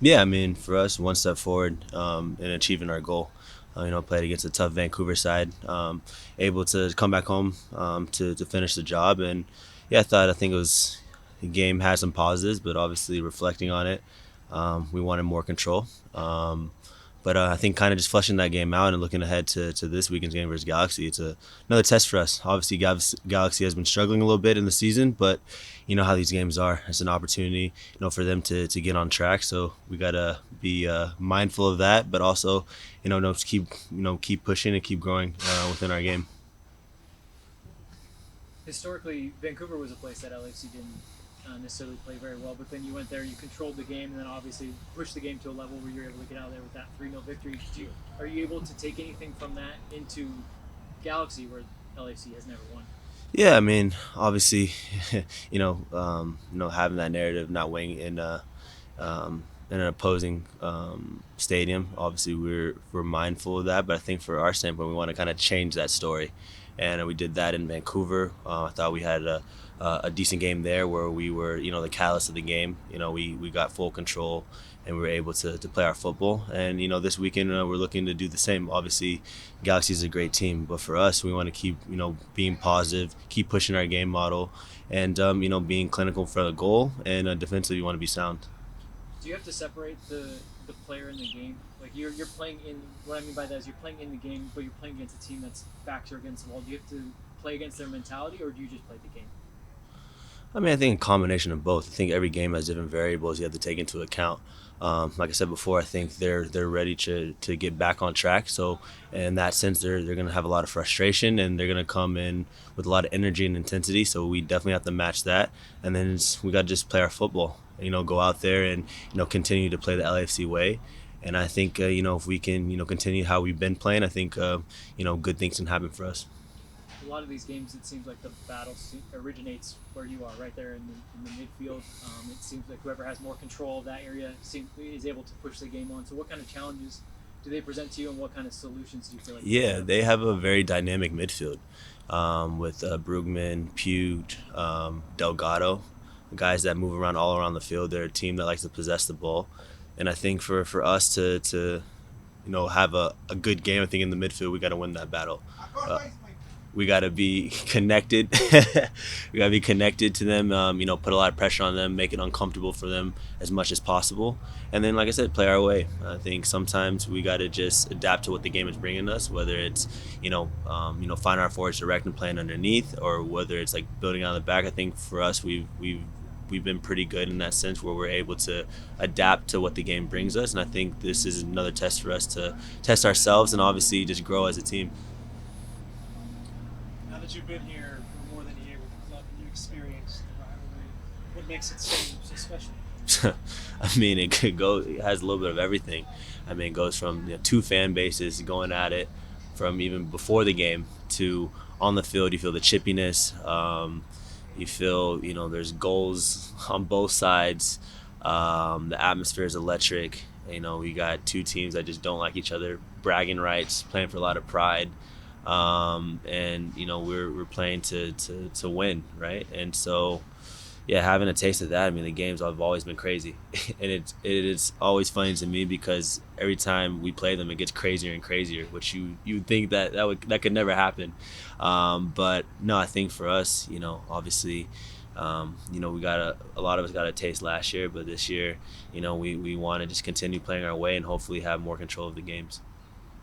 Yeah, I mean, for us, one step forward in achieving our goal. Played against a tough Vancouver side, able to come back home to finish the job. And yeah, I think it was the game had some positives, but obviously reflecting on it, we wanted more control. But I think kind of just fleshing that game out and looking ahead to this weekend's game versus Galaxy, it's another test for us. Obviously, Galaxy has been struggling a little bit in the season, but you know how these games are. It's an opportunity, for them to get on track. So we gotta be mindful of that, but also, just keep pushing and keep growing within our game. Historically, Vancouver was a place that LAFC didn't necessarily play very well, but then you went there, you controlled the game, and then obviously pushed the game to a level where you're able to get out of there with that 3-0 victory. Are you able to take anything from that into Galaxy, where LAFC has never won? Yeah, I mean, obviously, having that narrative not weighing in an opposing stadium. Obviously, we're mindful of that, but I think for our standpoint, we want to kind of change that story, and we did that in Vancouver. I thought we had a decent game there where we were, the catalyst of the game. We got full control and we were able to play our football. And this weekend we're looking to do the same. Obviously, Galaxy is a great team, but for us, we want to keep being positive, keep pushing our game model, and being clinical for the goal. And defensively, we want to be sound. Do you have to separate the player in the game? Like you're playing in, what I mean by that is you're playing in the game, but you're playing against a team that's backs are against the wall. Do you have to play against their mentality, or do you just play the game? I mean, I think a combination of both. I think every game has different variables you have to take into account. Like I said before, I think they're ready to get back on track. So in that sense, they're going to have a lot of frustration and they're going to come in with a lot of energy and intensity. So we definitely have to match that. And then we got to just play our football. Go out there and continue to play the LAFC way. And I think if we can continue how we've been playing, I think good things can happen for us. A lot of these games, it seems like the battle originates where you are, right there in the midfield. It seems like whoever has more control of that area is able to push the game on. So, what kind of challenges do they present to you, and what kind of solutions do you feel like you Yeah, have? they have a very dynamic midfield with Brugman, Puig, Delgado, guys that move around all around the field. They're a team that likes to possess the ball, and I think for us to have a good game, I think in the midfield we got to win that battle. Uh, we got to be connected. We got to be connected to them. Put a lot of pressure on them, make it uncomfortable for them as much as possible, and then, like I said, play our way. I think sometimes we got to just adapt to what the game is bringing us, whether it's find our forwards direct and playing underneath, or whether it's like building on the back. I think for us, we've been pretty good in that sense where we're able to adapt to what the game brings us, and I think this is another test for us to test ourselves and obviously just grow as a team. Now that you've been here for more than a year with the club and you experienced the rivalry, what makes it so special? I mean, it could go. It has a little bit of everything. I mean, it goes from two fan bases going at it from even before the game to on the field. You feel the chippiness. You feel there's goals on both sides. The atmosphere is electric. We got two teams that just don't like each other, bragging rights, playing for a lot of pride, and we're playing to win, right? And so yeah, having a taste of that. I mean, the games have always been crazy, and it is always funny to me because every time we play them, it gets crazier and crazier. Which you would think that could never happen, but no, I think for us, obviously, we got a lot of us got a taste last year, but this year, we want to just continue playing our way and hopefully have more control of the games.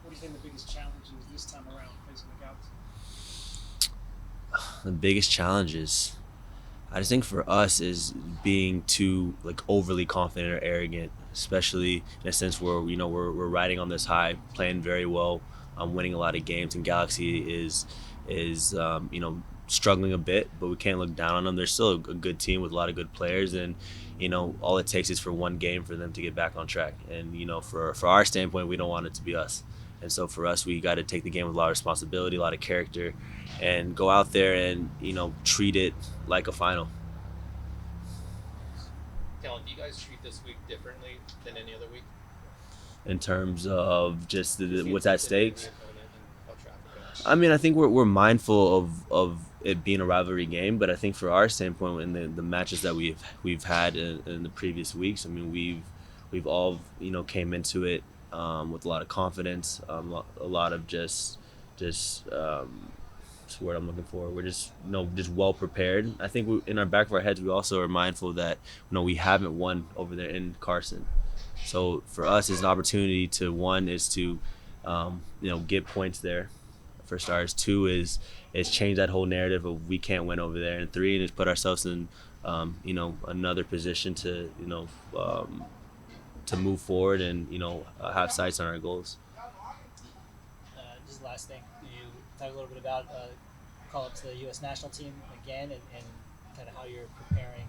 What do you think the biggest challenge is this time around facing the Galaxy? The biggest challenges, I just think for us is being too overly confident or arrogant, especially in a sense where we're riding on this high, playing very well, winning a lot of games, and Galaxy is struggling a bit, but we can't look down on them. They're still a good team with a lot of good players, and all it takes is for one game for them to get back on track. And for our standpoint, we don't want it to be us. And so for us, we got to take the game with a lot of responsibility, a lot of character, and go out there and treat it like a final. Kellyn, do you guys treat this week differently than any other week? In terms of just Just the what's at intensity of stakes. the opponent and how traffic goes. I mean, I think we're mindful of it being a rivalry game, but I think for our standpoint, in the matches that we've had in the previous weeks, I mean, we've all came into it with a lot of confidence, a lot of just what's the word I'm looking for. We're just just well prepared. I think in our back of our heads, we also are mindful that we haven't won over there in Carson. So for us, it's an opportunity to one is to get points there for starters. Two is change that whole narrative of we can't win over there, and three is put ourselves in another position to to move forward and have sights on our goals. Just last thing, you talk a little bit about call up to the U.S. national team again, and kind of how you're preparing,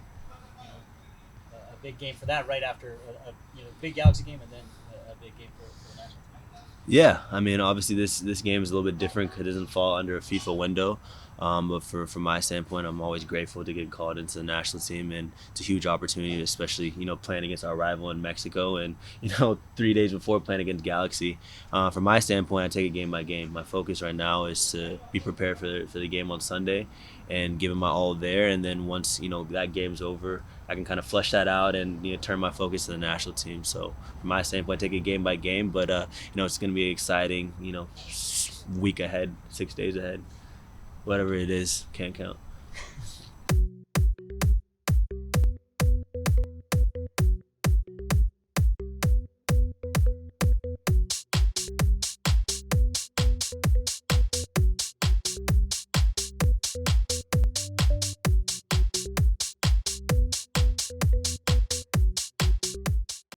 a big game for that right after a big Galaxy game and then a big game for the national team. Yeah, I mean, obviously this game is a little bit different because it doesn't fall under a FIFA window. But from my standpoint, I'm always grateful to get called into the national team, and it's a huge opportunity, especially playing against our rival in Mexico, and 3 days before playing against Galaxy. From my standpoint, I take it game by game. My focus right now is to be prepared for the game on Sunday, and give it my all there. And then once that game's over, I can kind of flesh that out and turn my focus to the national team. So from my standpoint, I take it game by game. But it's going to be exciting. Week ahead, 6 days ahead. Whatever it is, can't count.